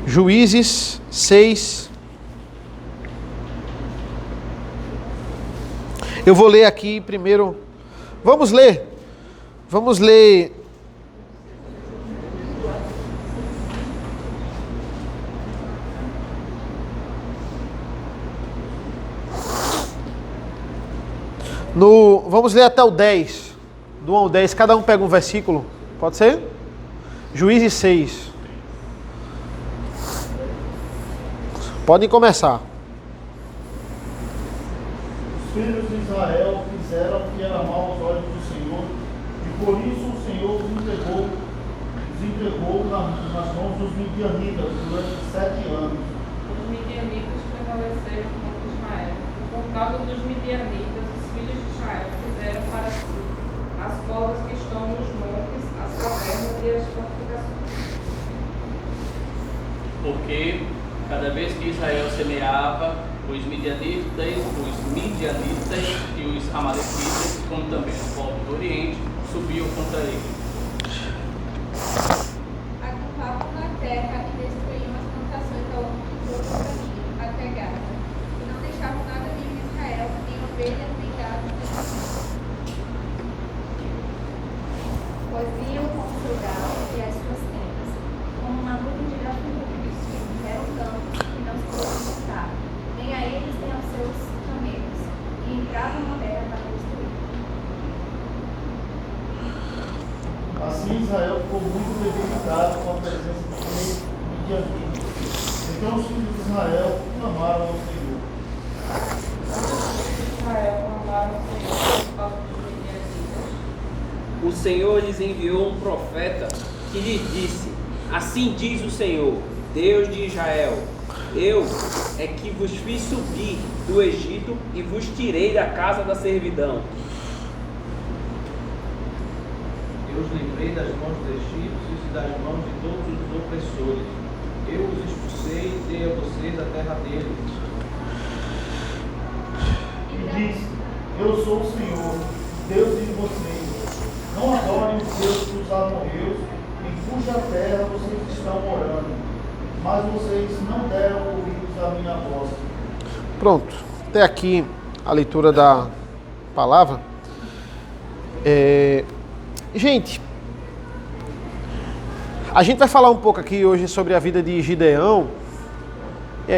Juízes 6. Eu vou ler aqui primeiro. Vamos ler. Vamos ler até o 10. Do 1 ao 10, cada um pega um versículo. Pode ser? Juízes 6. Podem começar. Os filhos de Israel fizeram o que era mal aos olhos do Senhor, e por isso o Senhor os entregou nas mãos dos midianitas durante 7 anos. Os midianitas prevaleceram contra Israel. Por causa dos midianitas, os filhos de Israel fizeram para si as covas que estão nos montes, as cavernas e as fortificações. Porque cada vez que Israel semeava, os midianitas e os amalecitas, como também o povo do Oriente, subiam contra ele. Acampavam na terra e destruíam as plantações ao longo de todo o caminho, até Gaza, e não deixavam nada vivo em Israel, nem ovelhas, nem gado, nem filhos. Pois iam com o seu gado e as suas tendas, como uma nuvem de gafanhotos, que fizeram campos e não se pôde montar, nem a eles nem aos seus camelos, e entravam na terra para destruir. Assim Israel ficou muito debilitado com a presença dos midianitas. Então os filhos de Israel clamaram ao Senhor. Israel clamaram ao Senhor por causa dos midianitas. O Senhor lhes enviou um profeta que lhes disse: Assim diz o Senhor, Deus de Israel, eu é que vos fiz subir do Egito e vos tirei da casa da servidão. Eu os livrei das mãos dos egípcios e das mãos de todos os opressores. Eu os expulsei e dei a vocês a terra deles. E disse: Eu sou o Senhor, Deus de vocês. Não adorem os deuses dos amorreus, em cuja terra vocês estão morando. Mas vocês não deram ouvidos à minha voz. Pronto. Até aqui a leitura da palavra. Gente, a gente vai falar um pouco aqui hoje sobre a vida de Gideão.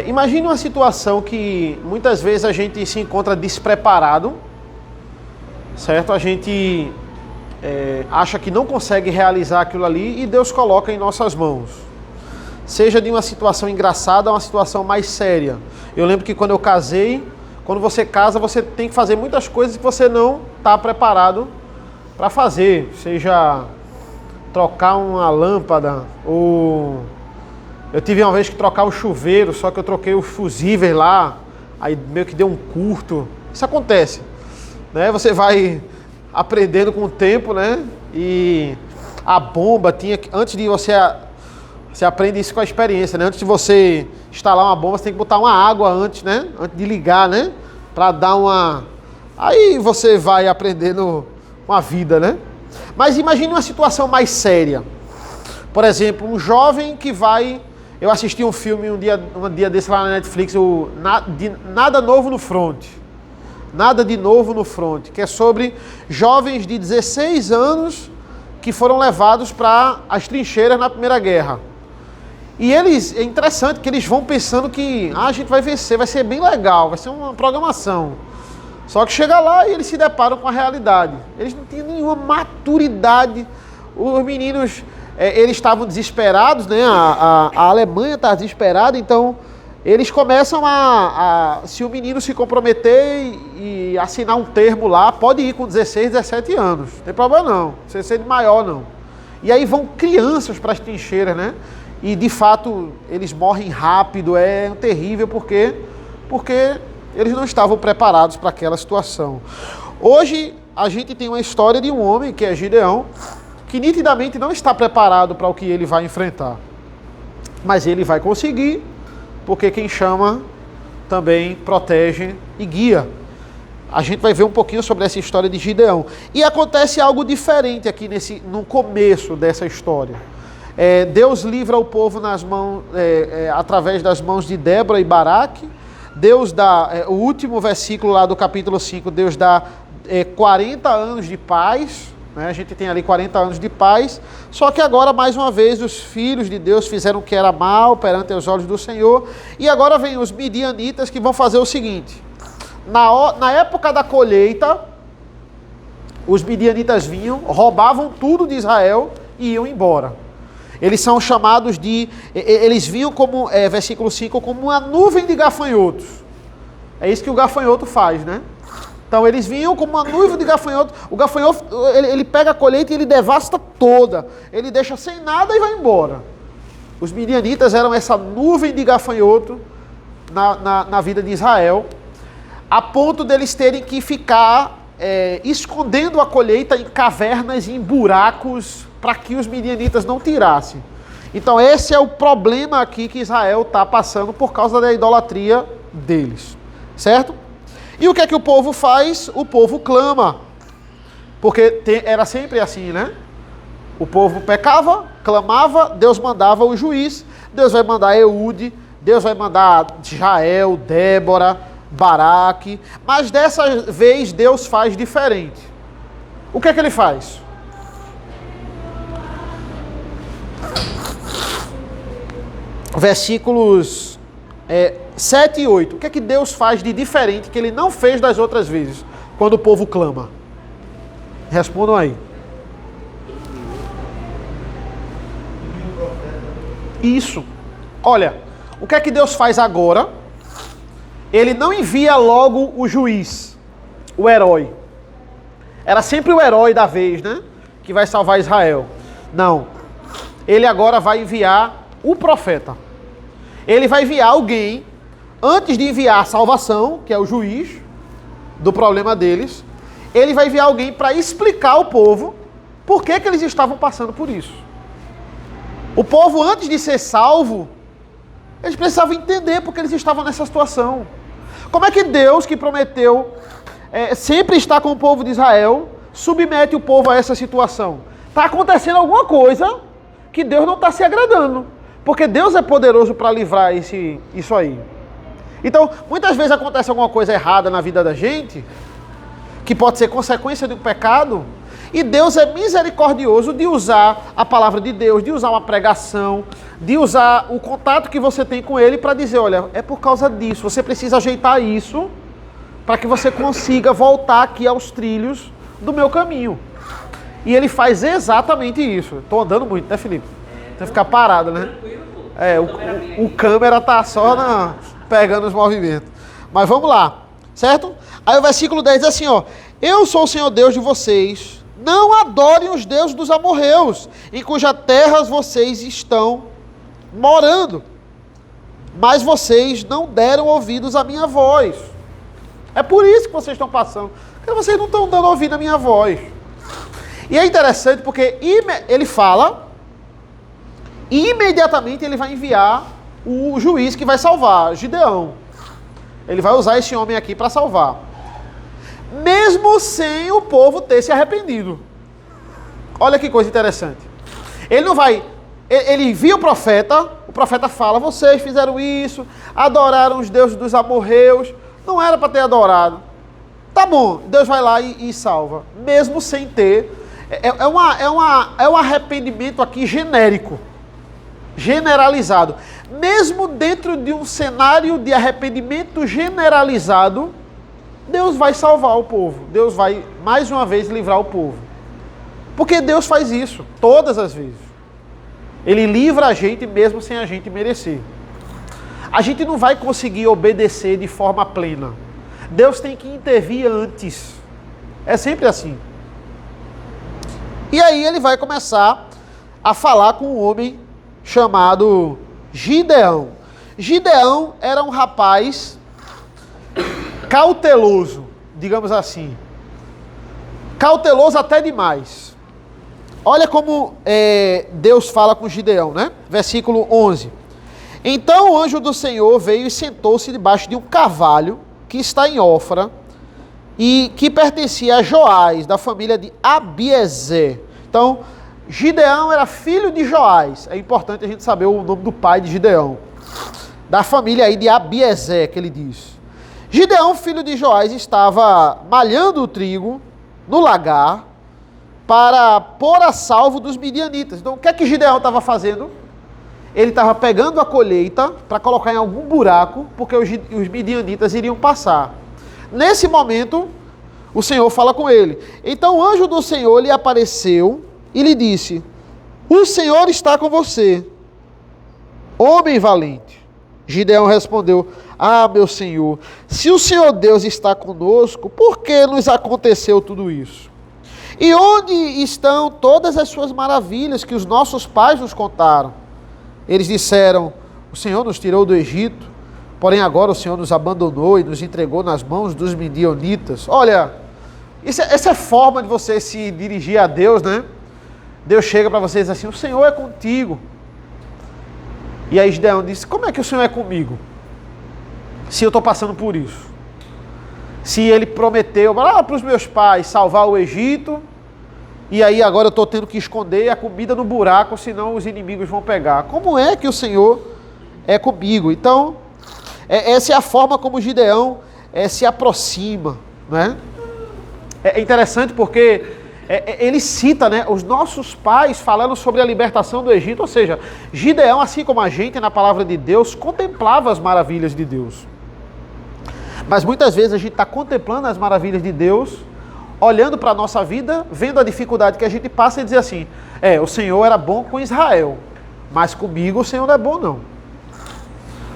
Imagine uma situação que muitas vezes a gente se encontra despreparado, certo? A gente acha que não consegue realizar aquilo ali e Deus coloca em nossas mãos. Seja de uma situação engraçada a uma situação mais séria. Eu lembro que quando eu casei, quando você casa, você tem que fazer muitas coisas que você não está preparado para fazer. Seja trocar uma lâmpada, ou eu tive uma vez que trocar o chuveiro, só que eu troquei os fusíveis lá, aí meio que deu um curto. Isso acontece, né? Você vai aprendendo com o tempo, né? E a bomba tinha que, antes de você aprende isso com a experiência, né? Antes de você instalar uma bomba, você tem que botar uma água antes, né? Antes de ligar, né? Para dar uma... Aí você vai aprendendo com a vida, né? Mas imagine uma situação mais séria. Por exemplo, um jovem que vai... Eu assisti um filme um dia desse lá na Netflix, Nada Novo no Front. Nada de Novo no Front, que é sobre jovens de 16 anos que foram levados para as trincheiras na Primeira Guerra. E é interessante que eles vão pensando que a gente vai vencer, vai ser bem legal, vai ser uma programação. Só que chega lá e eles se deparam com a realidade. Eles não tinham nenhuma maturidade. Os meninos, eles estavam desesperados, né? A Alemanha está desesperada, então eles começam se o menino se comprometer e assinar um termo lá, pode ir com 16, 17 anos. Não tem problema não, não precisa ser de maior não. E aí vão crianças para as trincheiras, né? E de fato eles morrem rápido, é terrível, porque eles não estavam preparados para aquela situação. Hoje a gente tem uma história de um homem, que é Gideão, que nitidamente não está preparado para o que ele vai enfrentar. Mas ele vai conseguir, porque quem chama também protege e guia. A gente vai ver um pouquinho sobre essa história de Gideão. E acontece algo diferente aqui no começo dessa história. Deus livra o povo nas mãos, através das mãos de Débora e Baraque. Deus dá, o último versículo lá do capítulo 5, Deus dá 40 anos de paz, né? A gente tem ali 40 anos de paz, só que agora, mais uma vez, os filhos de Deus fizeram o que era mal perante os olhos do Senhor, e agora vem os midianitas que vão fazer o seguinte: na época da colheita, os midianitas vinham, roubavam tudo de Israel e iam embora. Eles são chamados eles vinham como, versículo 5, como uma nuvem de gafanhotos. É isso que o gafanhoto faz, né? Então eles vinham como uma nuvem de gafanhoto. O gafanhoto, ele pega a colheita e ele devasta toda. Ele deixa sem nada e vai embora. Os midianitas eram essa nuvem de gafanhoto na vida de Israel, a ponto deles terem que ficar escondendo a colheita em cavernas e em buracos para que os midianitas não tirassem. Então esse é o problema aqui que Israel está passando por causa da idolatria deles, certo? E o que é que o povo faz? O povo clama, porque era sempre assim, né? O povo pecava, clamava, Deus mandava o juiz, Deus vai mandar Eude, Deus vai mandar Jael, Débora, Baraque, mas dessa vez Deus faz diferente. O que é que ele faz? Versículos 7 e 8. O que é que Deus faz de diferente que ele não fez das outras vezes, quando o povo clama? Respondam aí. Isso. Olha, o que é que Deus faz agora? Ele não envia logo o juiz, o herói. Era sempre o herói da vez, né? Que vai salvar Israel. Não. Ele agora vai enviar o profeta. Ele vai enviar alguém, antes de enviar a salvação, que é o juiz do problema deles, ele vai enviar alguém para explicar ao povo por que eles estavam passando por isso. O povo, antes de ser salvo, eles precisavam entender por que eles estavam nessa situação. Como é que Deus, que prometeu sempre estar com o povo de Israel, submete o povo a essa situação? Está acontecendo alguma coisa que Deus não está se agradando. Porque Deus é poderoso para livrar isso aí. Então, muitas vezes acontece alguma coisa errada na vida da gente, que pode ser consequência de um pecado, e Deus é misericordioso de usar a palavra de Deus, de usar uma pregação, de usar o contato que você tem com Ele para dizer, olha, é por causa disso, você precisa ajeitar isso para que você consiga voltar aqui aos trilhos do meu caminho. E Ele faz exatamente isso. Estou andando muito, né, Felipe? Tem que ficar parado, né? O câmera tá só pegando os movimentos. Mas vamos lá, certo? Aí o versículo 10 diz assim, ó: eu sou o Senhor Deus de vocês, não adorem os deuses dos amorreus, em cuja terras vocês estão morando. Mas vocês não deram ouvidos à minha voz. É por isso que vocês estão passando, porque vocês não estão dando ouvido à minha voz. E é interessante porque ele fala, e imediatamente ele vai enviar o juiz que vai salvar, Gideão. Ele vai usar esse homem aqui para salvar. Mesmo sem o povo ter se arrependido. Olha que coisa interessante. Ele não vai... Ele envia o profeta fala, vocês fizeram isso, adoraram os deuses dos amorreus, não era para ter adorado. Tá bom, Deus vai lá e salva. Mesmo sem ter... É um arrependimento aqui genérico. Generalizado. Mesmo dentro de um cenário de arrependimento generalizado, Deus vai salvar o povo. Deus vai, mais uma vez, livrar o povo. Porque Deus faz isso, todas as vezes. Ele livra a gente mesmo sem a gente merecer. A gente não vai conseguir obedecer de forma plena. Deus tem que intervir antes. É sempre assim. E aí ele vai começar a falar com um homem chamado Gideão. Gideão era um rapaz cauteloso, digamos assim. Cauteloso até demais. Olha como Deus fala com Gideão, né? Versículo 11. Então o anjo do Senhor veio e sentou-se debaixo de um carvalho que está em Ofra e que pertencia a Joás, da família de Abiezer. Então, Gideão era filho de Joás. É importante a gente saber o nome do pai de Gideão. Da família aí de Abiezer, que ele diz. Gideão, filho de Joás, estava malhando o trigo no lagar para pôr a salvo dos midianitas. Então, o que é que Gideão estava fazendo? Ele estava pegando a colheita para colocar em algum buraco, porque os midianitas iriam passar. Nesse momento, o Senhor fala com ele. Então o anjo do Senhor lhe apareceu e lhe disse: o Senhor está com você, homem valente. Gideão respondeu: ah, meu Senhor, se o Senhor Deus está conosco, por que nos aconteceu tudo isso? E onde estão todas as suas maravilhas que os nossos pais nos contaram? Eles disseram: o Senhor nos tirou do Egito, porém agora o Senhor nos abandonou e nos entregou nas mãos dos midianitas. Olha, essa é forma de você se dirigir a Deus, né? Deus chega para vocês assim: o Senhor é contigo. E aí Gideão disse: como é que o Senhor é comigo? Se eu estou passando por isso. Se ele prometeu para os meus pais salvar o Egito, e aí agora eu estou tendo que esconder a comida no buraco, senão os inimigos vão pegar. Como é que o Senhor é comigo? Então, essa é a forma como Gideão se aproxima, né? É interessante porque ele cita, né, os nossos pais falando sobre a libertação do Egito, ou seja, Gideão, assim como a gente na palavra de Deus, contemplava as maravilhas de Deus. Mas muitas vezes a gente está contemplando as maravilhas de Deus, olhando para a nossa vida, vendo a dificuldade que a gente passa e dizer assim: o Senhor era bom com Israel, mas comigo o Senhor não é bom não.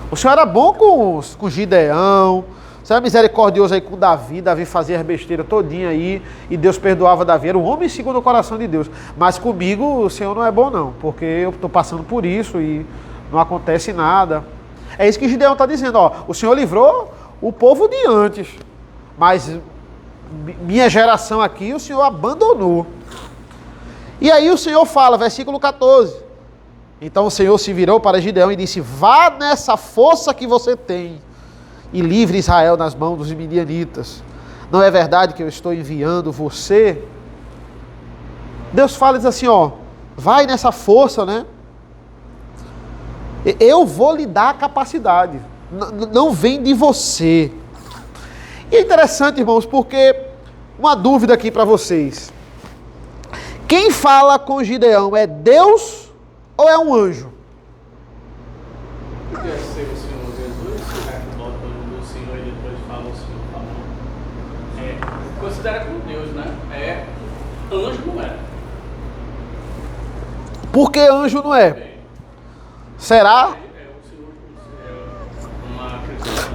O Senhor era bom com Gideão, o Senhor é misericordioso aí com Davi. Davi fazia as besteiras todinha aí e Deus perdoava Davi, era um homem segundo o coração de Deus. Mas comigo o Senhor não é bom não, porque eu estou passando por isso e não acontece nada. É isso que Gideão está dizendo, ó: o Senhor livrou o povo de antes, mas minha geração aqui o Senhor abandonou. E aí o Senhor fala, versículo 14: então o Senhor se virou para Gideão e disse: vá nessa força que você tem e livre Israel nas mãos dos midianitas. Não é verdade que eu estou enviando você? Deus fala e diz assim, ó: vai nessa força, né? Eu vou lhe dar a capacidade. Não vem de você. E é interessante, irmãos, porque uma dúvida aqui para vocês. Quem fala com Gideão é Deus ou é um anjo? Podia ser o Senhor Jesus, já que bota o Senhor e depois fala o Senhor falando. Considera como Deus, né? Anjo não é. Por que anjo não é? Será?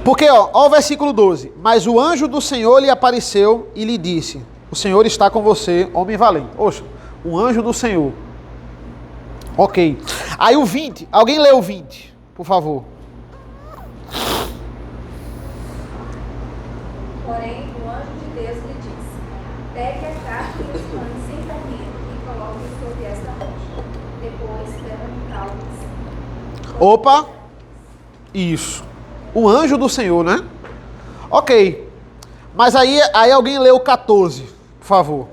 Porque, ó o versículo 12. Mas o anjo do Senhor lhe apareceu e lhe disse: o Senhor está com você, homem valente. Oxa, o anjo do Senhor. Ok. Aí o 20. Alguém lê o 20, por favor. Porém, o anjo de Deus lhe disse: pegue a carta e os pães sem fermento e coloque sobre esta rocha. Depois, levantá-los. Opa! Isso. O anjo do Senhor, né? Ok. Mas aí alguém lê o 14, por favor.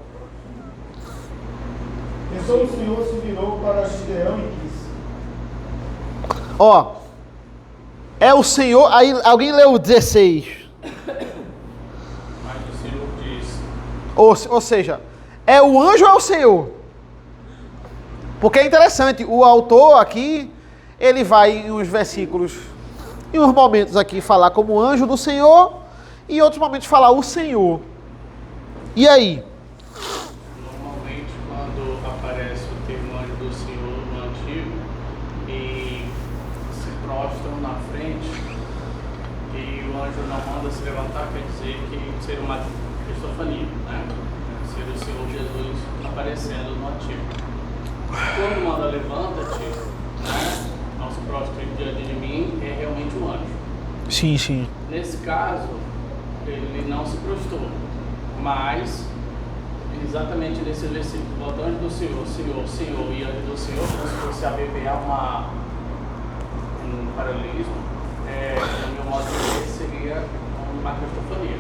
Então o Senhor se virou para Gideão e disse: Ó, é o Senhor. Aí alguém lê o 16. Mas o Senhor disse. Ou seja, é o anjo ou é o Senhor? Porque é interessante, o autor aqui, ele vai em uns versículos, em uns momentos aqui, falar como anjo do Senhor, e em outros momentos falar o Senhor. E aí? Normalmente, quando aparece o termo anjo do Senhor no Antigo e se prostram na frente, e o anjo não manda se levantar, quer dizer que seria uma cristofania, né? Seria o Senhor Jesus aparecendo no Antigo. Quando manda levanta-te, né? Não se prostre diante de mim, é realmente um anjo. Sim, sim. Nesse caso, ele não se prostrou, mas exatamente nesse versículo, o anjo do Senhor, Senhor, Senhor e anjo do Senhor, como se fosse abreviar um paralelismo, no meu modo de ver, seria uma cristofania.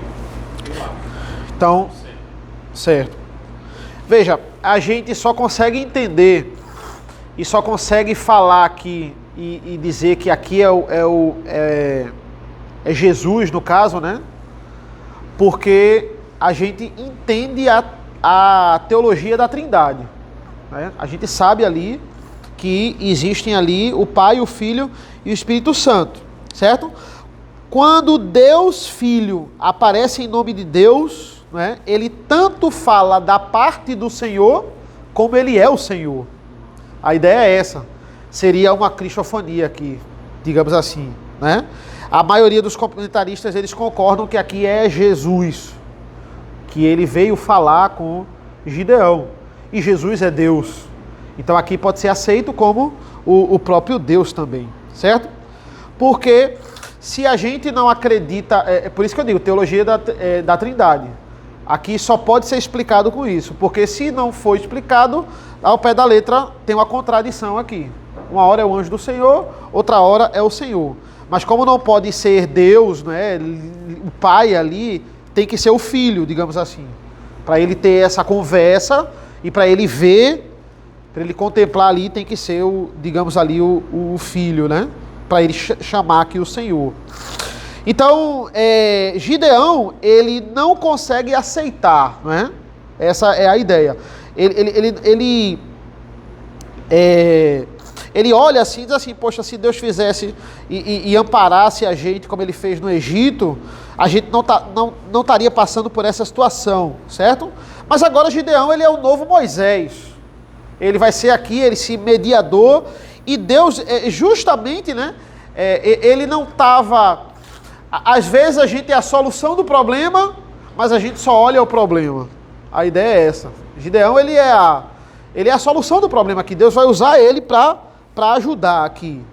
Eu acho. Então, certo. Veja, a gente só consegue entender e só consegue falar aqui e dizer que aqui é Jesus, no caso, né? Porque a gente entende a teologia da Trindade, né? A gente sabe ali que existem ali o Pai, o Filho e o Espírito Santo, certo? Quando Deus Filho aparece em nome de Deus, né, ele tanto fala da parte do Senhor, como ele é o Senhor. A ideia é essa. Seria uma cristofania aqui, digamos assim, né? A maioria dos comentaristas, eles concordam que aqui é Jesus, que ele veio falar com Gideão. E Jesus é Deus. Então aqui pode ser aceito como o próprio Deus também, certo? Porque se a gente não acredita, é por isso que eu digo, teologia da Trindade. Aqui só pode ser explicado com isso, porque se não for explicado, ao pé da letra tem uma contradição aqui. Uma hora é o anjo do Senhor, outra hora é o Senhor. Mas como não pode ser Deus, né, o Pai ali, tem que ser o Filho, digamos assim. Para ele ter essa conversa e para ele ver, para ele contemplar ali, tem que ser, digamos ali, o Filho, né? Para ele chamar aqui o Senhor. Então, Gideão, ele não consegue aceitar, né? Essa é a ideia. Ele olha assim e diz assim, poxa, se Deus fizesse e amparasse a gente como ele fez no Egito, a gente não estaria passando por essa situação, certo? Mas agora Gideão, ele é o novo Moisés. Ele vai ser aqui, esse mediador, e Deus, justamente, né, ele não estava... Às vezes a gente é a solução do problema, mas a gente só olha o problema. A ideia é essa. Gideão, ele é a solução do problema, que Deus vai usar ele para ajudar aqui.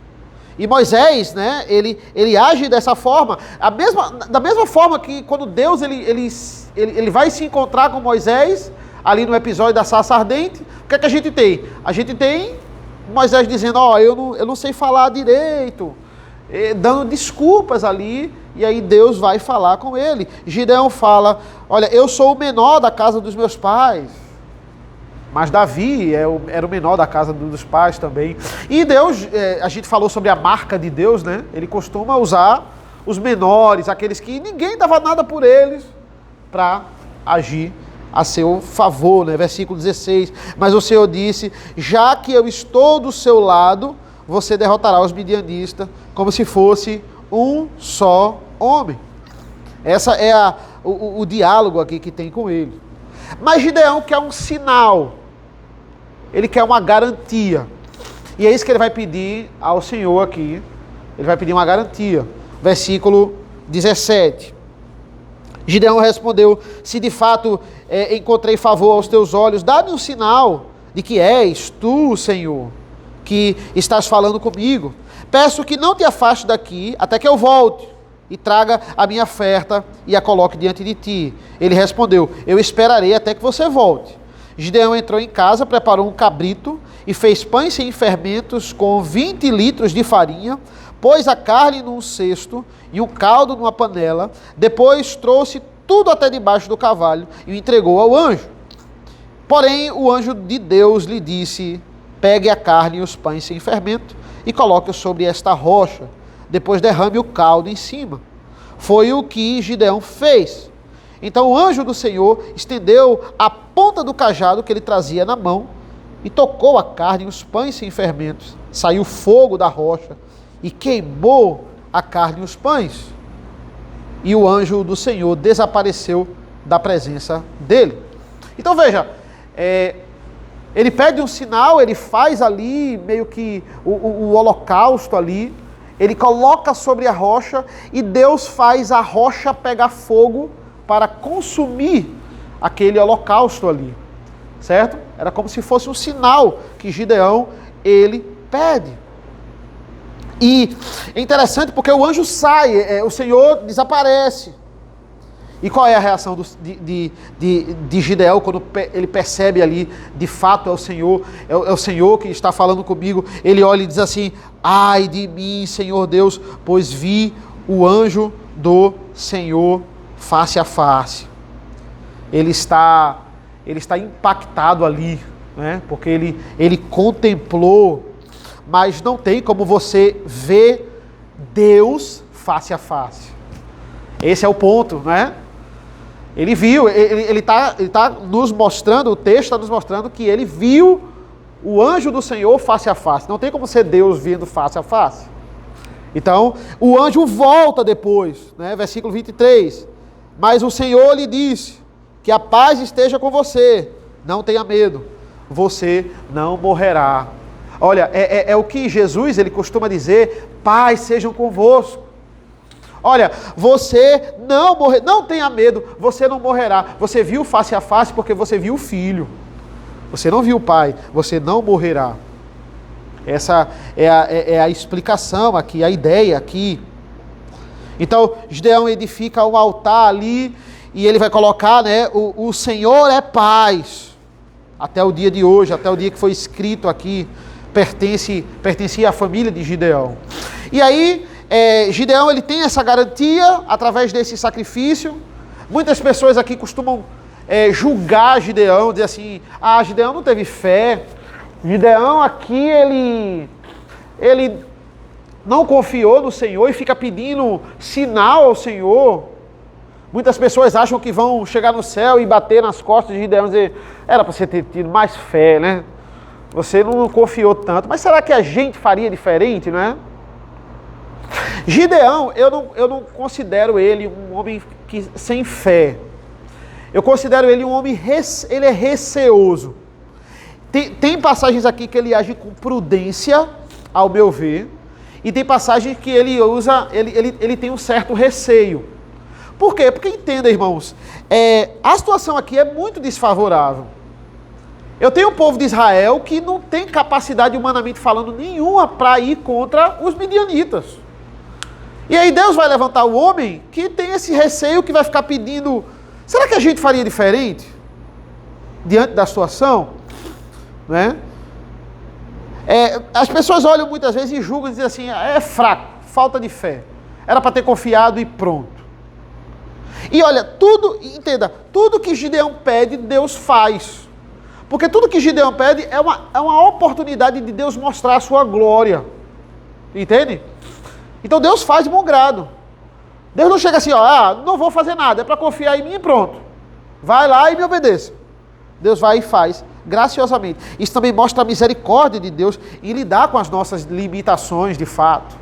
E Moisés, né, ele age dessa forma, da mesma forma que quando Deus ele vai se encontrar com Moisés, ali no episódio da sarça ardente, o que é que a gente tem? A gente tem Moisés dizendo, eu não sei falar direito, dando desculpas ali, e aí Deus vai falar com ele. Gideão fala, olha, eu sou o menor da casa dos meus pais, mas Davi era o menor da casa dos pais também. E Deus, a gente falou sobre a marca de Deus, né? Ele costuma usar os menores, aqueles que ninguém dava nada por eles, para agir a seu favor, né? Versículo 16. Mas o Senhor disse, já que eu estou do seu lado, você derrotará os midianistas como se fosse um só homem. Essa é o diálogo aqui que tem com ele. Mas Gideão quer um sinal. Ele quer uma garantia. E é isso que ele vai pedir ao Senhor aqui. Ele vai pedir uma garantia. Versículo 17. Gideão respondeu, se de fato encontrei favor aos teus olhos, dá-me um sinal de que és tu, Senhor, que estás falando comigo. Peço que não te afaste daqui até que eu volte e traga a minha oferta e a coloque diante de ti. Ele respondeu, eu esperarei até que você volte. Gideão entrou em casa, preparou um cabrito e fez pães sem fermentos com 20 litros de farinha, pôs a carne num cesto e o caldo numa panela, depois trouxe tudo até debaixo do cavalo e o entregou ao anjo. Porém, o anjo de Deus lhe disse, pegue a carne e os pães sem fermento e coloque-os sobre esta rocha, depois derrame o caldo em cima. Foi o que Gideão fez. Então o anjo do Senhor estendeu a ponta do cajado que ele trazia na mão e tocou a carne e os pães sem fermentos. Saiu fogo da rocha e queimou a carne e os pães. E o anjo do Senhor desapareceu da presença dele. Então veja, ele pede um sinal, ele faz ali meio que o holocausto ali, ele coloca sobre a rocha e Deus faz a rocha pegar fogo para consumir aquele holocausto ali, certo? Era como se fosse um sinal que Gideão, ele pede. E é interessante porque o anjo sai, o Senhor desaparece. E qual é a reação de Gideão quando ele percebe ali, de fato é o Senhor que está falando comigo? Ele olha e diz assim, ai de mim, Senhor Deus, pois vi o anjo do Senhor face a face. Ele está ele está impactado ali, né? Porque ele contemplou, mas não tem como você ver Deus face a face. Esse é o ponto, né? Ele viu, ele tá nos mostrando, o texto está nos mostrando que ele viu o anjo do Senhor face a face. Não tem como ser Deus vindo face a face. Então, o anjo volta depois, né? Versículo 23. Mas o Senhor lhe disse, que a paz esteja com você, não tenha medo, você não morrerá. Olha, é o que Jesus, ele costuma dizer, paz sejam convosco. Olha, você não morrer, não tenha medo, você não morrerá. Você viu face a face porque você viu o Filho. Você não viu o Pai, você não morrerá. Essa é a explicação aqui, a ideia aqui. Então, Gideão edifica um altar ali e ele vai colocar, né, o Senhor é paz. Até o dia de hoje, até o dia que foi escrito aqui, pertencia à família de Gideão. E aí, Gideão ele tem essa garantia através desse sacrifício. Muitas pessoas aqui costumam julgar Gideão, dizer assim, Gideão não teve fé. Gideão aqui, ele não confiou no Senhor e fica pedindo sinal ao Senhor. Muitas pessoas acham que vão chegar no céu e bater nas costas de Gideão e dizer, era para você ter tido mais fé, né? Você não confiou tanto. Mas será que a gente faria diferente, não é? Gideão, eu não considero ele um homem sem fé. Eu considero ele um homem, ele é receoso. Tem passagens aqui que ele age com prudência, ao meu ver, e tem passagens que ele usa, ele tem um certo receio. Por quê? Porque entenda, irmãos, a situação aqui é muito desfavorável. Eu tenho um povo de Israel que não tem capacidade, humanamente falando, nenhuma para ir contra os midianitas. E aí Deus vai levantar o homem que tem esse receio, que vai ficar pedindo, será que a gente faria diferente? Diante da situação? Né? As pessoas olham muitas vezes e julgam e dizem assim, é fraco, falta de fé. Era para ter confiado e pronto. E olha, entenda, tudo que Gideão pede, Deus faz. Porque tudo que Gideão pede é uma oportunidade de Deus mostrar a sua glória. Entende? Então Deus faz de bom grado. Deus não chega assim, não vou fazer nada, é para confiar em mim e pronto. Vai lá e me obedeça. Deus vai e faz, graciosamente. Isso também mostra a misericórdia de Deus em lidar com as nossas limitações de fato.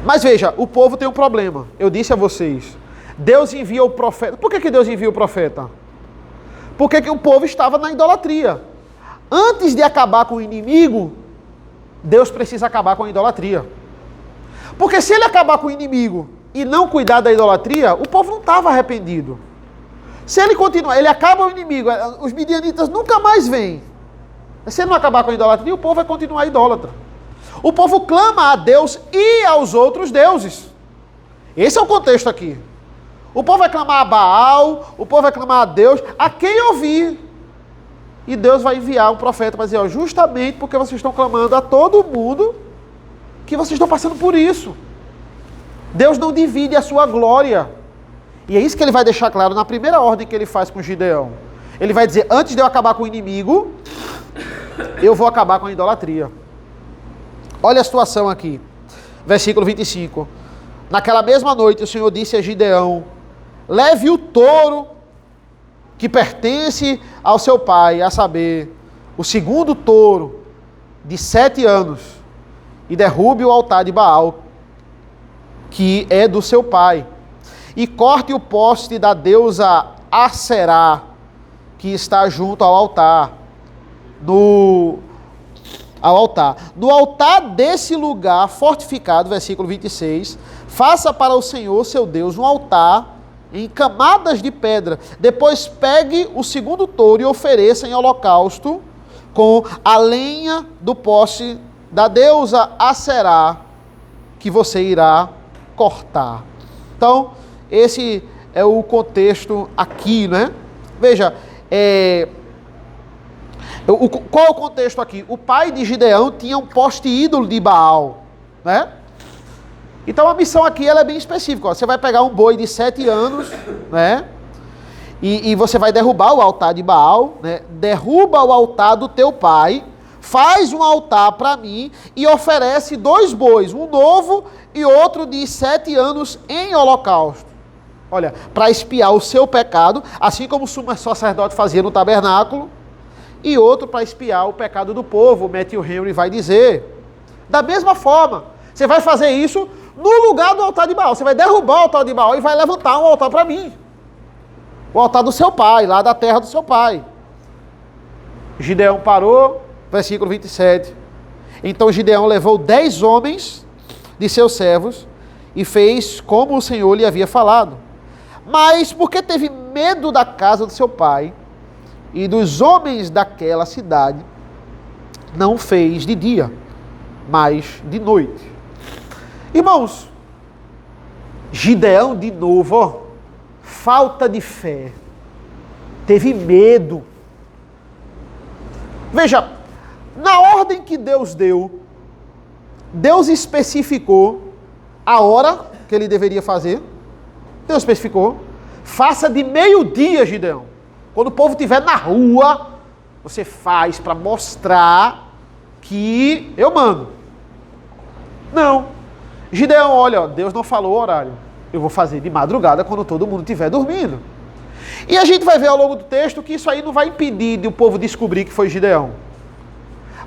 Mas veja, o povo tem um problema. Eu disse a vocês, Deus envia o profeta. Por que Deus envia o profeta? Porque o povo estava na idolatria. Antes de acabar com o inimigo, Deus precisa acabar com a idolatria. Porque se ele acabar com o inimigo e não cuidar da idolatria, o povo não estava arrependido. Se ele continuar, ele acaba o inimigo, os midianitas nunca mais vêm. Se ele não acabar com a idolatria, o povo vai continuar idólatra. O povo clama a Deus e aos outros deuses. Esse é o contexto aqui. O povo vai clamar a Baal, o povo vai clamar a Deus, a quem ouvir. E Deus vai enviar um profeta para dizer, justamente porque vocês estão clamando a todo mundo, que vocês estão passando por isso. Deus não divide a sua glória. E é isso que ele vai deixar claro na primeira ordem que ele faz com Gideão. Ele vai dizer, antes de eu acabar com o inimigo, eu vou acabar com a idolatria. Olha a situação aqui. Versículo 25. Naquela mesma noite o Senhor disse a Gideão, leve o touro que pertence ao seu pai, a saber, o segundo touro de 7 anos, e derrube o altar de Baal, que é do seu pai, e corte o poste da deusa Aserá, que está junto ao altar. No altar desse lugar fortificado, versículo 26, faça para o Senhor, seu Deus, um altar em camadas de pedra. Depois pegue o segundo touro e ofereça em holocausto com a lenha do poste da deusa Aserá, que você irá cortar. Então, esse é o contexto aqui, né? Veja, qual é o contexto aqui? O pai de Gideão tinha um poste ídolo de Baal, né? Então a missão aqui ela é bem específica. Você vai pegar um boi de 7 anos, né? e você vai derrubar o altar de Baal, né? Derruba o altar do teu pai, faz um altar para mim e oferece 2 bois, um novo e outro de 7 anos em holocausto. Olha, para expiar o seu pecado, assim como o sumo sacerdote fazia no tabernáculo, e outro para expiar o pecado do povo. Matthew Henry vai dizer, da mesma forma, você vai fazer isso no lugar do altar de Baal. Você vai derrubar o altar de Baal e vai levantar um altar para mim. O altar do seu pai, lá da terra do seu pai. Gideão parou, versículo 27. Então Gideão levou 10 homens de seus servos e fez como o Senhor lhe havia falado. Mas porque teve medo da casa do seu pai e dos homens daquela cidade, não fez de dia, mas de noite. Irmãos, Gideão de novo, ó, falta de fé, teve medo. Veja, na ordem que Deus deu, Deus especificou a hora que ele deveria fazer. Deus especificou, faça de meio-dia, Gideão. Quando o povo estiver na rua, você faz para mostrar que eu mando. Não. Gideão, olha, Deus não falou o horário. Eu vou fazer de madrugada quando todo mundo estiver dormindo. E a gente vai ver ao longo do texto que isso aí não vai impedir de o povo descobrir que foi Gideão.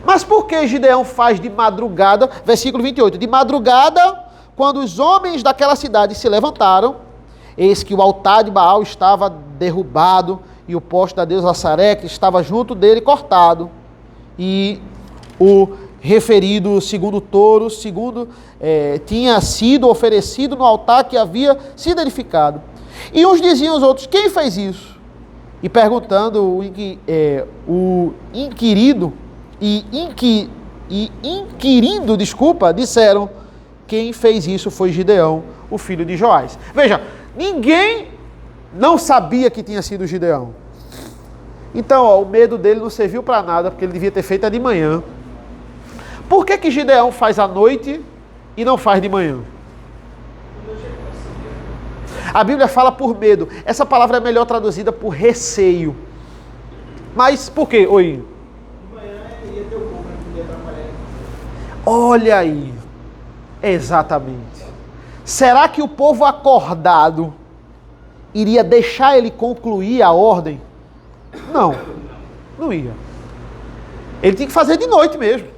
Mas por que Gideão faz de madrugada? Versículo 28. De madrugada, quando os homens daquela cidade se levantaram, eis que o altar de Baal estava derrubado e o poste da deusa Assareque estava junto dele cortado. E o referido segundo touro, tinha sido oferecido no altar que havia sido edificado. E uns diziam aos outros, quem fez isso? E perguntando o inquirindo, disseram, quem fez isso foi Gideão, o filho de Joás. Veja, ninguém não sabia que tinha sido Gideão. Então, ó, o medo dele não serviu para nada, porque ele devia ter feito de manhã. Por que Gideão faz à noite e não faz de manhã? A Bíblia fala por medo. Essa palavra é melhor traduzida por receio. Mas por quê? Oi. De manhã ia ter o povo que podia trabalhar. Olha aí. Exatamente. Será que o povo acordado iria deixar ele concluir a ordem? Não. Não ia. Ele tinha que fazer de noite mesmo.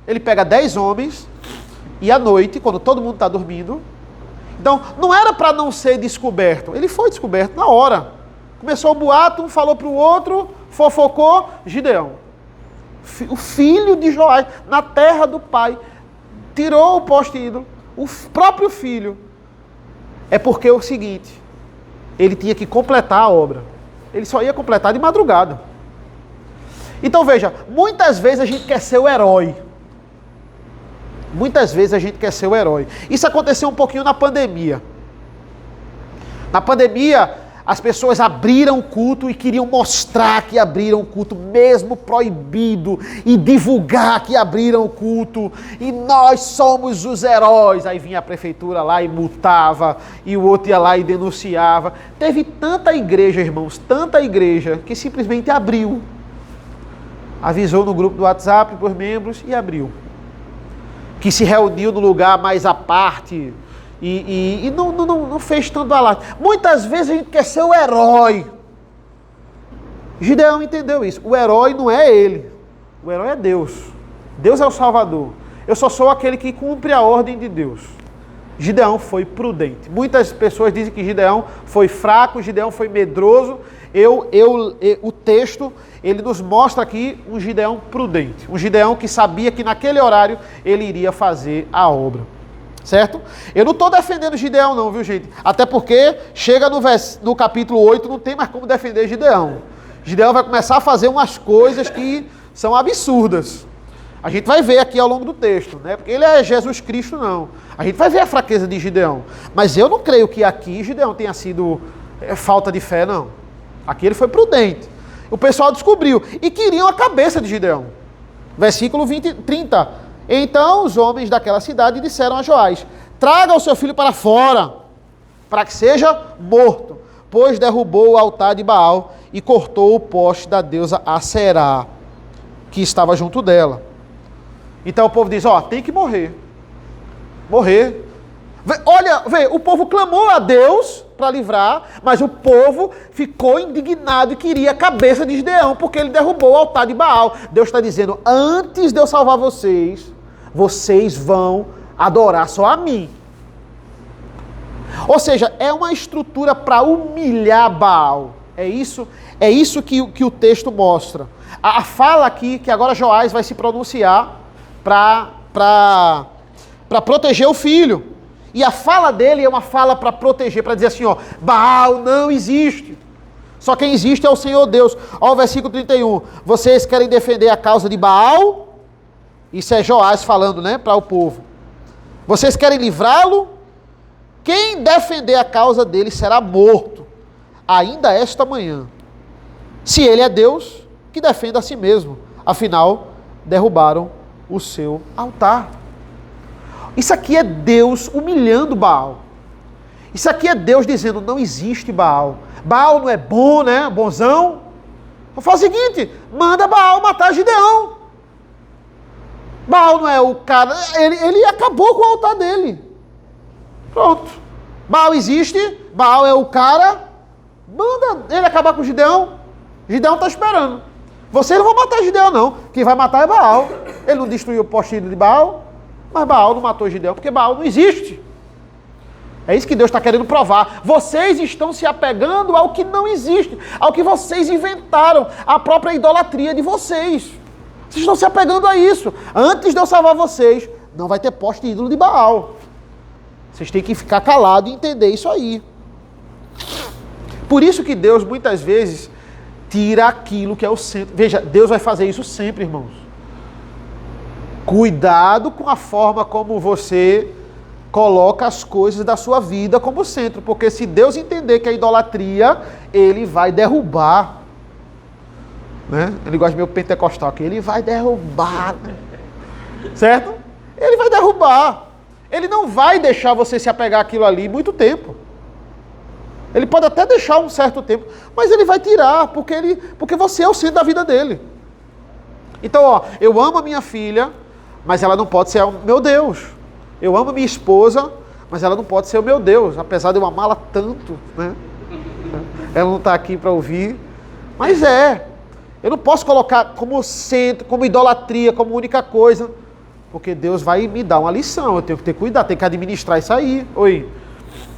Ele pega 10 homens e à noite, quando todo mundo está dormindo. Então, não era para não ser descoberto. Ele foi descoberto na hora. Começou o boato, um falou para o outro, fofocou, Gideão. O filho de Joás, na terra do pai, tirou o poste ídolo, o próprio filho. É porque é o seguinte, ele tinha que completar a obra. Ele só ia completar de madrugada. Então veja, muitas vezes a gente quer ser o herói. Muitas vezes a gente quer ser o herói. Isso aconteceu um pouquinho na pandemia. Na pandemia, as pessoas abriram o culto e queriam mostrar que abriram o culto, mesmo proibido, e divulgar que abriram o culto, e nós somos os heróis. Aí vinha a prefeitura lá e multava, e o outro ia lá e denunciava. Teve tanta igreja, irmãos, tanta igreja, que simplesmente abriu. Avisou no grupo do WhatsApp para os membros e abriu. Que se reuniu no lugar mais à parte e não fez tanto alarde. Muitas vezes a gente quer ser o herói. Gideão entendeu isso. O herói não é ele. O herói é Deus. Deus é o Salvador. Eu só sou aquele que cumpre a ordem de Deus. Gideão foi prudente. Muitas pessoas dizem que Gideão foi fraco, Gideão foi medroso. O texto, ele nos mostra aqui um Gideão prudente. Um Gideão que sabia que naquele horário ele iria fazer a obra. Certo? Eu não estou defendendo Gideão não, viu gente? Até porque chega no capítulo 8, não tem mais como defender Gideão. Gideão vai começar a fazer umas coisas que são absurdas. A gente vai ver aqui ao longo do texto, né? Porque ele é Jesus Cristo, não. A gente vai ver a fraqueza de Gideão. Mas eu não creio que aqui Gideão tenha sido falta de fé, não. Aqui ele foi prudente. O pessoal descobriu e queriam a cabeça de Gideão. Versículo 30. Então os homens daquela cidade disseram a Joás, traga o seu filho para fora, para que seja morto, Depois derrubou o altar de Baal e cortou o poste da deusa Aserá, que estava junto dela. Então o povo diz, tem que morrer. Morrer. Olha, o povo clamou a Deus para livrar, mas o povo ficou indignado e queria a cabeça de Gideão, porque ele derrubou o altar de Baal. Deus está dizendo, antes de eu salvar vocês, vocês vão adorar só a mim. Ou seja, é uma estrutura para humilhar Baal. É isso que o texto mostra. A fala aqui, que agora Joás vai se pronunciar para proteger o filho. E a fala dele é uma fala para proteger, para dizer assim, Baal não existe. Só quem existe é o Senhor Deus. Olha o versículo 31. Vocês querem defender a causa de Baal? Isso é Joás falando, para o povo. Vocês querem livrá-lo? Quem defender a causa dele será morto, ainda esta manhã. Se ele é Deus, que defenda a si mesmo. Afinal, derrubaram o seu altar. Isso aqui é Deus humilhando Baal. Isso aqui é Deus dizendo, não existe Baal. Baal não é bom, bonzão. Fala o seguinte, manda Baal matar Gideão. Baal não é o cara, ele acabou com o altar dele. Pronto. Baal existe, Baal é o cara, manda ele acabar com Gideão. Gideão está esperando. Vocês não vão matar Gideão não, quem vai matar é Baal. Ele não destruiu o poste de Baal, mas Baal não matou Gideão, porque Baal não existe. É isso que Deus está querendo provar. Vocês estão se apegando ao que não existe, ao que vocês inventaram, a própria idolatria de vocês. Vocês estão se apegando a isso. Antes de eu salvar vocês, não vai ter poste ídolo de Baal. Vocês têm que ficar calados e entender isso aí. Por isso que Deus, muitas vezes, tira aquilo que é o centro. Veja, Deus vai fazer isso sempre, irmãos. Cuidado com a forma como você coloca as coisas da sua vida como centro, porque se Deus entender que é idolatria, Ele vai derrubar. Ele gosta de meio pentecostal aqui, Ele vai derrubar. Certo? Ele vai derrubar. Ele não vai deixar você se apegar àquilo ali muito tempo. Ele pode até deixar um certo tempo, mas Ele vai tirar, porque você é o centro da vida dele. Então, eu amo a minha filha, mas ela não pode ser o meu Deus. Eu amo a minha esposa, mas ela não pode ser o meu Deus, apesar de eu amá-la tanto, Ela não está aqui para ouvir, mas eu não posso colocar como centro, como idolatria, como única coisa, porque Deus vai me dar uma lição, eu tenho que ter cuidado, tenho que administrar isso aí. Oi.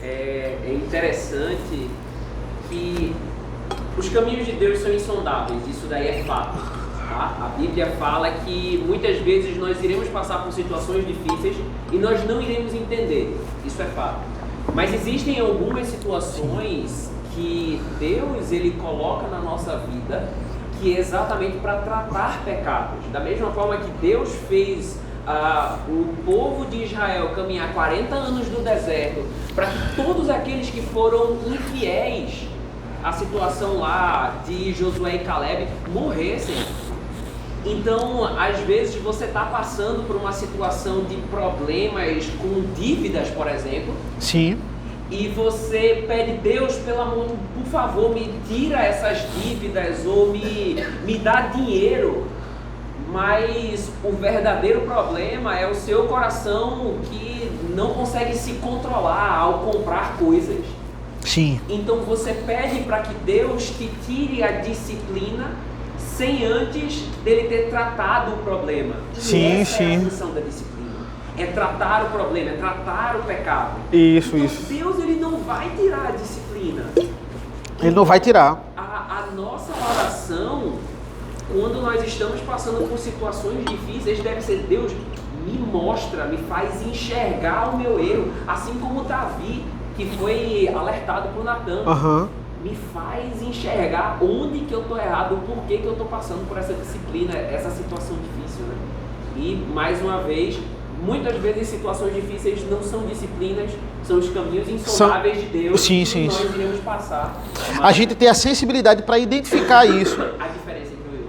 É interessante que os caminhos de Deus são insondáveis, isso daí é fato. A Bíblia fala que muitas vezes nós iremos passar por situações difíceis e nós não iremos entender, isso é fato. Mas existem algumas situações que Deus ele coloca na nossa vida que é exatamente para tratar pecados. Da mesma forma que Deus fez o povo de Israel caminhar 40 anos no deserto para que todos aqueles que foram infiéis à situação lá de Josué e Caleb morressem. Então, às vezes, você está passando por uma situação de problemas com dívidas, por exemplo. Sim. E você pede, Deus, pelo amor, por favor, me tira essas dívidas ou me dá dinheiro. Mas o verdadeiro problema é o seu coração que não consegue se controlar ao comprar coisas. Sim. Então, você pede para que Deus te tire a disciplina sem antes dele ter tratado o problema. Sim, essa sim. É a função da disciplina. É tratar o problema, é tratar o pecado. Isso, então, isso. Deus ele não vai tirar a disciplina. Ele não vai tirar. A nossa oração, quando nós estamos passando por situações difíceis, deve ser: Deus, me mostra, me faz enxergar o meu erro. Assim como Davi, que foi alertado por Natan. Me faz enxergar onde que eu estou errado, por que eu estou passando por essa disciplina, essa situação difícil, E, mais uma vez, muitas vezes situações difíceis não são disciplinas, são os caminhos insondáveis de Deus que nós iremos passar. A gente tem a sensibilidade para identificar isso. A diferença entre o erro.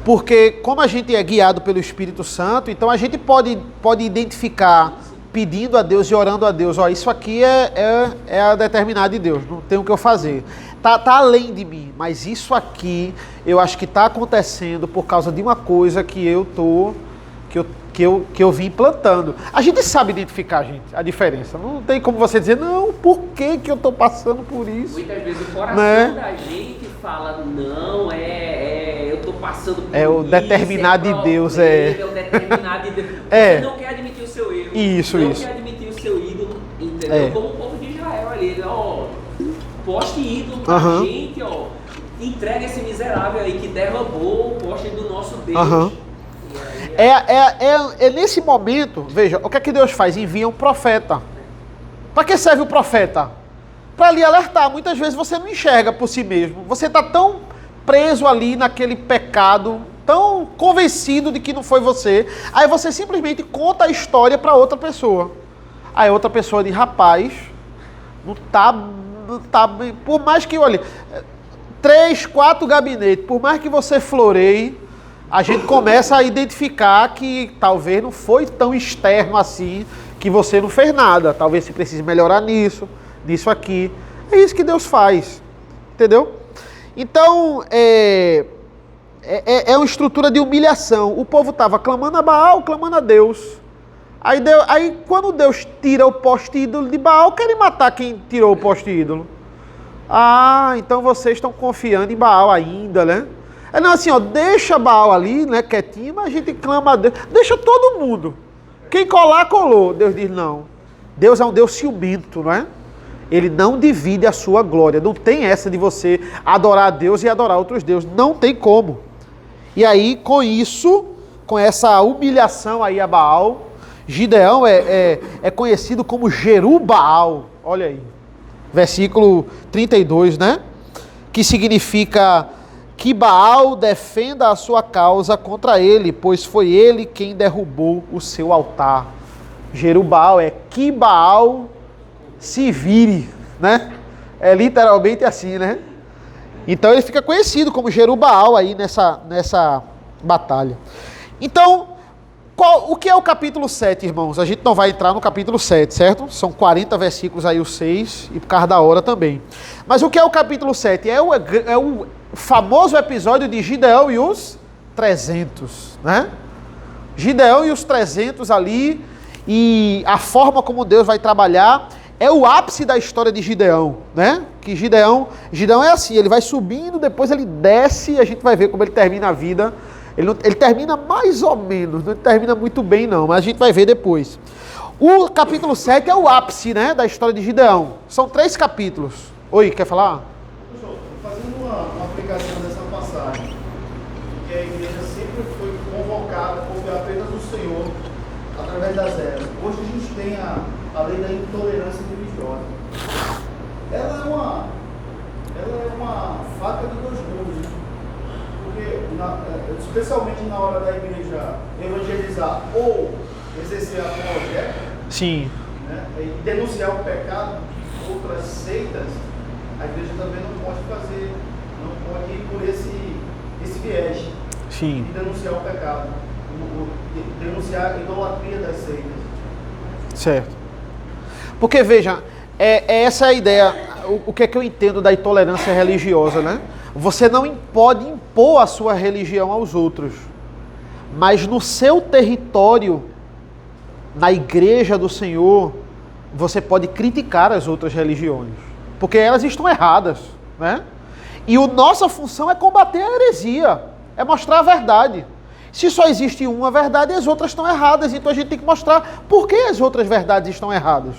Porque como a gente é guiado pelo Espírito Santo, então a gente pode identificar, pedindo a Deus e orando a Deus, isso aqui é a determinada de Deus, não tem o que eu fazer. tá além de mim, mas isso aqui eu acho que está acontecendo por causa de uma coisa que eu vim plantando. A gente sabe identificar, gente, a diferença. Não tem como você dizer, não, por que eu estou passando por isso? Muitas vezes o coração da gente fala, não, eu estou passando por o isso, determinado de Deus, É o determinado de Deus. Você não quer admitir o seu erro. Isso. Quer admitir o seu ídolo, entendeu? Como o povo de Israel ali, poste ídolo pra gente, entrega esse miserável aí que derrubou o poste do nosso Deus. É nesse momento, veja, o que é que Deus faz? Envia um profeta. Para que serve o profeta? Para lhe alertar. Muitas vezes você não enxerga por si mesmo. Você está tão preso ali naquele pecado, tão convencido de que não foi você. Aí você simplesmente conta a história para outra pessoa. Aí outra pessoa diz, rapaz, não tá bem. Por mais que, olha, 3, 4 gabinetes, por mais que você floreie, a gente começa a identificar que talvez não foi tão externo assim, que você não fez nada. Talvez você precise melhorar nisso aqui. É isso que Deus faz, entendeu? Então, é uma estrutura de humilhação. O povo estava clamando a Baal, clamando a Deus. Aí quando Deus tira o poste ídolo de Baal, querem matar quem tirou o poste ídolo. Ah, então vocês estão confiando em Baal ainda, né? Não, assim, deixa Baal ali, né, quietinho, mas a gente clama a Deus. Deixa todo mundo. Quem colar, colou. Deus diz, não. Deus é um Deus ciumento, não é? Ele não divide a sua glória. Não tem essa de você adorar a Deus e adorar outros deuses. Não tem como. E aí, com isso, com essa humilhação aí a Baal, Gideão é conhecido como Jerubaal. Olha aí. Versículo 32, né? Que significa que Baal defenda a sua causa contra ele, pois foi ele quem derrubou o seu altar. Jerubaal é que Baal se vire, né? É literalmente assim, né? Então ele fica conhecido como Jerubaal aí nessa batalha. Então, o que é o capítulo 7, irmãos? A gente não vai entrar no capítulo 7, certo? São 40 versículos aí, os 6, e por causa da hora também. Mas o que é o capítulo 7? É o famoso episódio de Gideão e os 300, né? Gideão e os 300 ali, e a forma como Deus vai trabalhar, é o ápice da história de Gideão, né? Que Gideão é assim, ele vai subindo, depois ele desce, e a gente vai ver como ele termina a vida. Ele termina mais ou menos, não termina muito bem não, mas a gente vai ver depois. O capítulo 7 é o ápice, né, da história de Gideão. São 3 capítulos. Oi, quer falar? Fazendo uma aplicação dessa passagem, que a igreja sempre foi convocada por apenas o Senhor, através das eras. Hoje a gente tem a lei da intolerância religiosa. Ela é uma faca de 2 gumes. Porque, especialmente na hora da igreja evangelizar ou exercer a apologética, sim, né, e denunciar o pecado de outras seitas, a igreja também não pode ir por esse viés, sim, de denunciar o pecado, de denunciar a idolatria das seitas. Certo. Porque, veja, essa é a ideia, o que é que eu entendo da intolerância religiosa, né? Você não pode impor a sua religião aos outros, mas no seu território, na igreja do Senhor, você pode criticar as outras religiões, porque elas estão erradas, né? E a nossa função é combater a heresia, é mostrar a verdade. Se só existe uma verdade, as outras estão erradas, então a gente tem que mostrar por que as outras verdades estão erradas.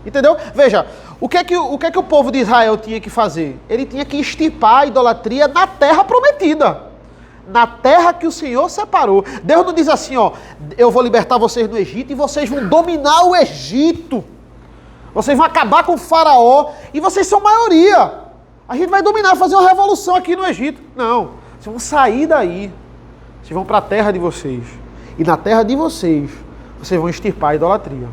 Entendeu? Veja, o que é que o povo de Israel tinha que fazer? Ele tinha que extirpar a idolatria na terra prometida. Na terra que o Senhor separou. Deus não diz assim, eu vou libertar vocês do Egito e vocês vão dominar o Egito. Vocês vão acabar com o faraó e vocês são maioria. A gente vai dominar, fazer uma revolução aqui no Egito. Não, vocês vão sair daí. Vocês vão para a terra de vocês. E na terra de vocês vão extirpar a idolatria.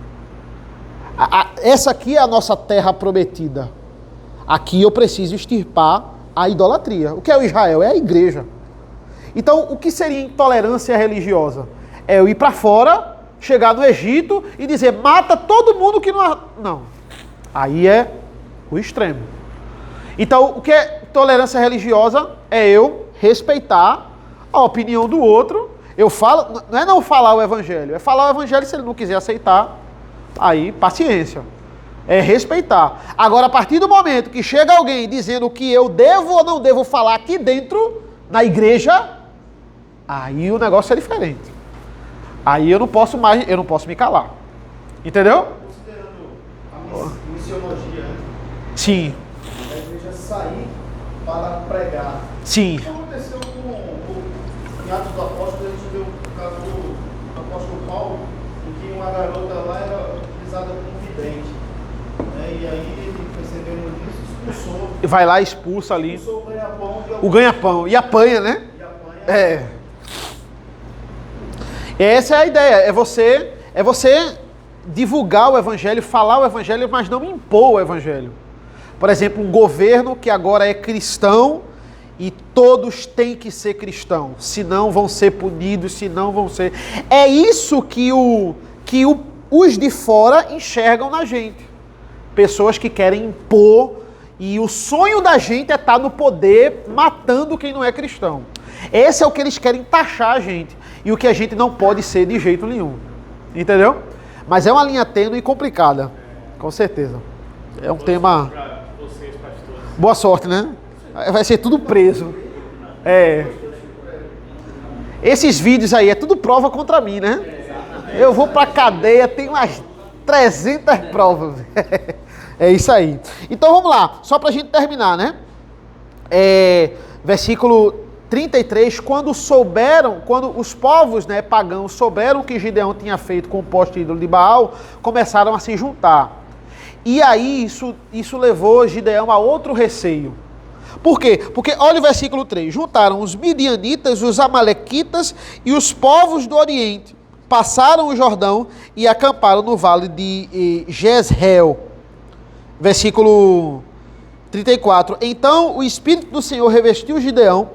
Essa aqui é a nossa terra prometida. Aqui eu preciso extirpar a idolatria. O que é o Israel? É a igreja. Então, o que seria intolerância religiosa? É eu ir para fora, chegar no Egito e dizer, mata todo mundo que não... Não. Aí é o extremo. Então, o que é tolerância religiosa? É eu respeitar a opinião do outro. Eu falo, não é não falar o evangelho, é falar o evangelho. Se ele não quiser aceitar, aí paciência. É respeitar. Agora, a partir do momento que chega alguém dizendo que eu devo ou não devo falar aqui dentro, na igreja, aí o negócio é diferente. Aí eu não posso me calar. Entendeu? Considerando a missiologia, né? Sim, A igreja sair para pregar. sim. Isso aconteceu em Atos dos Apóstolos, a gente vê o caso do apóstolo Paulo, em que uma garota lá era utilizada como vidente. Né? E aí ele, percebendo isso, expulsou. E vai lá e expulsa ali. Expulsou o ganha-pão. O ganha-pão. E apanha, né? E apanha. É. Essa é a ideia. É você divulgar o evangelho, falar o evangelho, mas não impor o evangelho. Por exemplo, um governo que agora é cristão e todos têm que ser cristãos, senão vão ser punidos, senão vão ser... É isso que os de fora enxergam na gente. Pessoas que querem impor, e o sonho da gente é estar no poder matando quem não é cristão. Esse é o que eles querem taxar a gente, e o que a gente não pode ser de jeito nenhum. Entendeu? Mas é uma linha tênue e complicada, com certeza. É um tema... Para vocês, pastores. Boa sorte, né? Vai ser tudo preso. É. Esses vídeos aí é tudo prova contra mim, né? Eu vou pra cadeia, tem umas 300 provas. É isso aí. Então vamos lá, só pra gente terminar, né? Versículo 33, quando os povos, né, pagãos souberam o que Gideão tinha feito com o poste ídolo de Baal, começaram a se juntar. E aí isso levou Gideão a outro receio. Por quê? Porque olha o versículo 3. Juntaram os midianitas, os amalequitas e os povos do Oriente. Passaram o Jordão e acamparam no vale de Jezreel. Versículo 34. Então o Espírito do Senhor revestiu Gideão,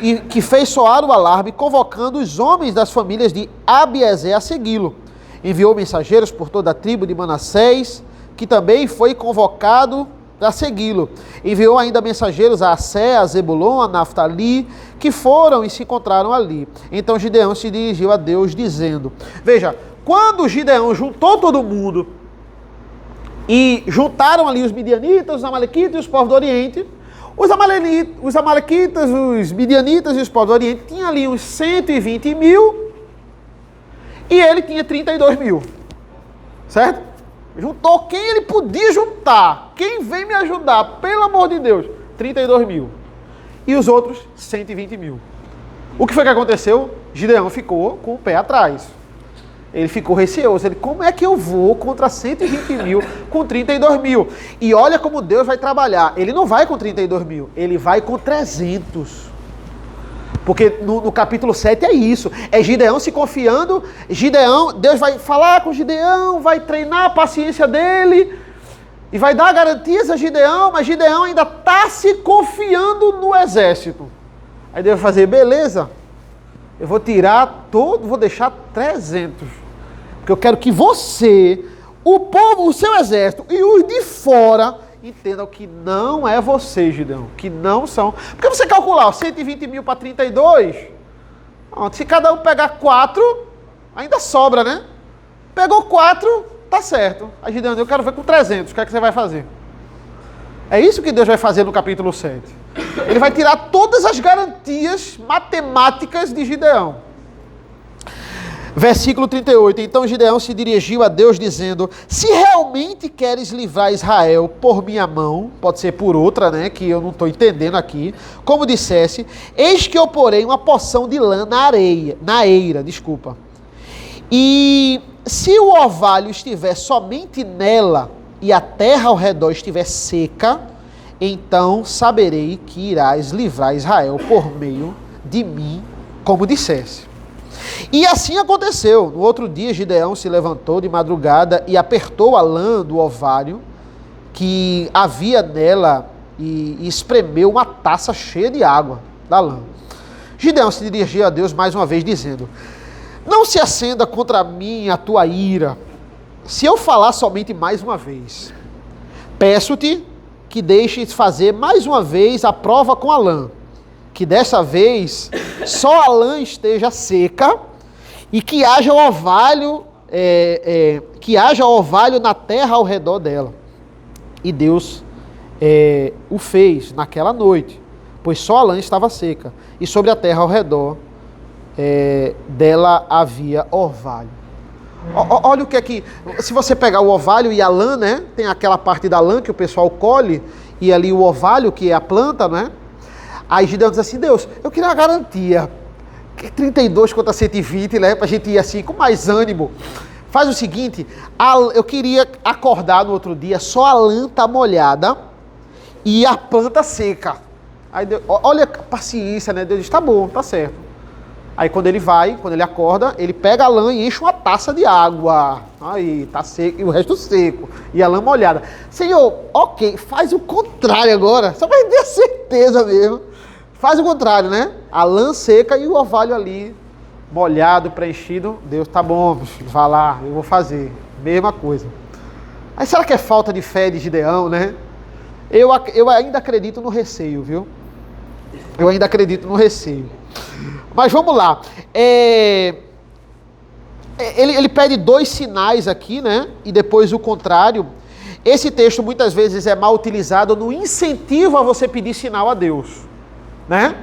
e que fez soar o alarme, convocando os homens das famílias de Abiezer a segui-lo. Enviou mensageiros por toda a tribo de Manassés, que também foi convocado a segui-lo. Enviou ainda mensageiros a Assé, a Zebulon, a Naftali, que foram e se encontraram ali. Então Gideão se dirigiu a Deus, dizendo... Veja, quando Gideão juntou todo mundo, e juntaram ali os midianitas, os amalequitas e os povos do Oriente, os amalequitas, os midianitas e os povos do Oriente tinham ali uns 120 mil, e ele tinha 32 mil. Certo? Juntou quem ele podia juntar. Quem vem me ajudar, pelo amor de Deus? 32 mil. E os outros, 120 mil. O que foi que aconteceu? Gideão ficou com o pé atrás. Ele ficou receoso. Ele, como é que eu vou contra 120 mil com 32 mil? E olha como Deus vai trabalhar. Ele não vai com 32 mil, ele vai com 300. Porque no capítulo 7 é isso. É Gideão se confiando. Deus vai falar com Gideão, vai treinar a paciência dele e vai dar garantias a Gideão, mas Gideão ainda está se confiando no exército. Aí Deus vai fazer, beleza, eu vou tirar vou deixar 300. Porque eu quero que você, o povo, o seu exército e os de fora entendam que não é você, Gideão, que não são. Porque você calcular 120 mil para 32, se cada um pegar 4, ainda sobra, né? Pegou 4, tá certo. Aí Gideão, eu quero ver com 300, o que é que você vai fazer? É isso que Deus vai fazer no capítulo 7. Ele vai tirar todas as garantias matemáticas de Gideão. Versículo 38. Então Gideão se dirigiu a Deus dizendo, se realmente queres livrar Israel por minha mão, pode ser por outra, né, que eu não estou entendendo aqui, como dissesse, eis que eu porei uma porção de lã na eira, e se o orvalho estiver somente nela e a terra ao redor estiver seca, então saberei que irás livrar Israel por meio de mim, como dissesse. E assim aconteceu. No outro dia, Gideão se levantou de madrugada e apertou a lã do ovário que havia nela e espremeu uma taça cheia de água da lã. Gideão se dirigiu a Deus mais uma vez, dizendo, não se acenda contra mim a tua ira, se eu falar somente mais uma vez. Peço-te que deixes fazer mais uma vez a prova com a lã, que dessa vez só a lã esteja seca e que haja orvalho, na terra ao redor dela. E Deus o fez naquela noite, pois só a lã estava seca e sobre a terra ao redor dela havia orvalho. Olha o que é que... Se você pegar o orvalho e a lã, né? Tem aquela parte da lã que o pessoal colhe, e ali o orvalho, que é a planta, né? Aí Gideão diz assim, Deus, eu queria uma garantia. 32 contra 120, né? Pra gente ir assim, com mais ânimo. Faz o seguinte, eu queria acordar no outro dia, só a lã tá molhada e a planta seca. Aí Deus, olha a paciência, né? Deus diz, tá bom, tá certo. Aí quando ele acorda, ele pega a lã e enche uma taça de água. Aí, tá seco, e o resto seco. E a lã molhada. Senhor, ok, faz o contrário agora. Só pra gente ter certeza mesmo. Faz o contrário, né? A lã seca e o orvalho ali, molhado, preenchido. Deus, tá bom, vá lá, eu vou fazer. Mesma coisa. Aí será que é falta de fé de Gideão, né? Eu ainda acredito no receio, viu? Eu ainda acredito no receio. Mas vamos lá. Ele pede 2 sinais aqui, né? E depois o contrário. Esse texto muitas vezes é mal utilizado no incentivo a você pedir sinal a Deus, né?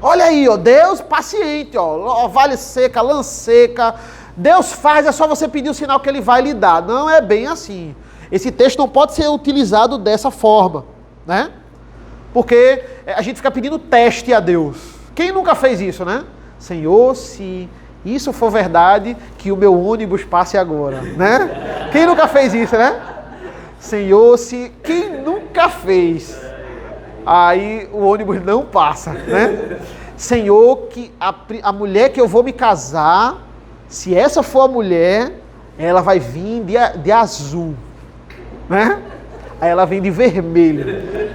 Olha aí, ó, Deus paciente, ó, vale seca, lã seca. Deus faz, é só você pedir o sinal que Ele vai lhe dar. Não é bem assim. Esse texto não pode ser utilizado dessa forma, né? Porque a gente fica pedindo teste a Deus. Quem nunca fez isso, né? Senhor, se isso for verdade, que o meu ônibus passe agora, né? Quem nunca fez isso, né? Senhor, se... Quem nunca fez? Aí o ônibus não passa, né? Senhor, que a mulher que eu vou me casar, se essa for a mulher, ela vai vir de azul, né? Aí ela vem de vermelho.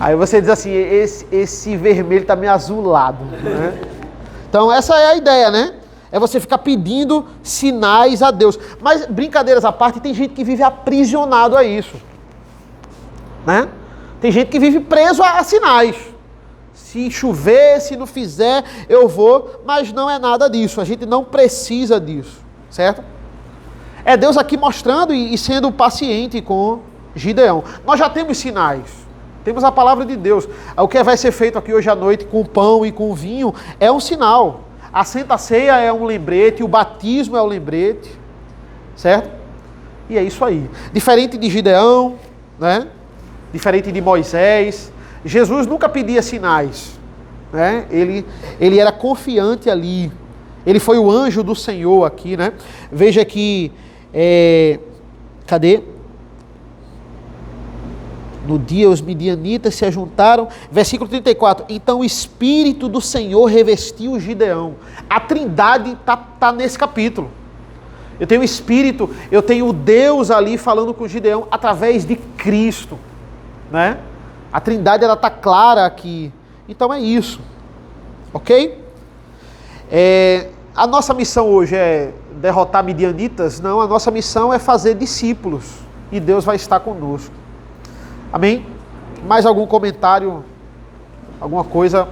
Aí você diz assim, esse vermelho está meio azulado, né? Então essa é a ideia, né? É você ficar pedindo sinais a Deus. Mas brincadeiras à parte, tem gente que vive aprisionado a isso, né? Tem gente que vive preso a sinais. Se chover, se não fizer, eu vou. Mas não é nada disso, a gente não precisa disso, certo? É Deus aqui mostrando e sendo paciente com Gideão. Nós já temos sinais. Temos a palavra de Deus. O que vai ser feito aqui hoje à noite com o pão e com o vinho é um sinal. A Santa Ceia é um lembrete, o batismo é um lembrete, certo? E é isso aí. Diferente de Gideão, né? Diferente de Moisés, Jesus nunca pedia sinais, né? Ele era confiante ali. Ele foi o anjo do Senhor aqui, né? Veja que, cadê? No dia os midianitas se ajuntaram, versículo 34, então o Espírito do Senhor revestiu Gideão. A Trindade está nesse capítulo. Eu tenho o Espírito, eu tenho o Deus ali falando com Gideão através de Cristo, né? A Trindade ela está clara aqui. Então é isso, ok? A nossa missão hoje é derrotar midianitas? Não, a nossa missão é fazer discípulos e Deus vai estar conosco. Amém? Mais algum comentário? Alguma coisa?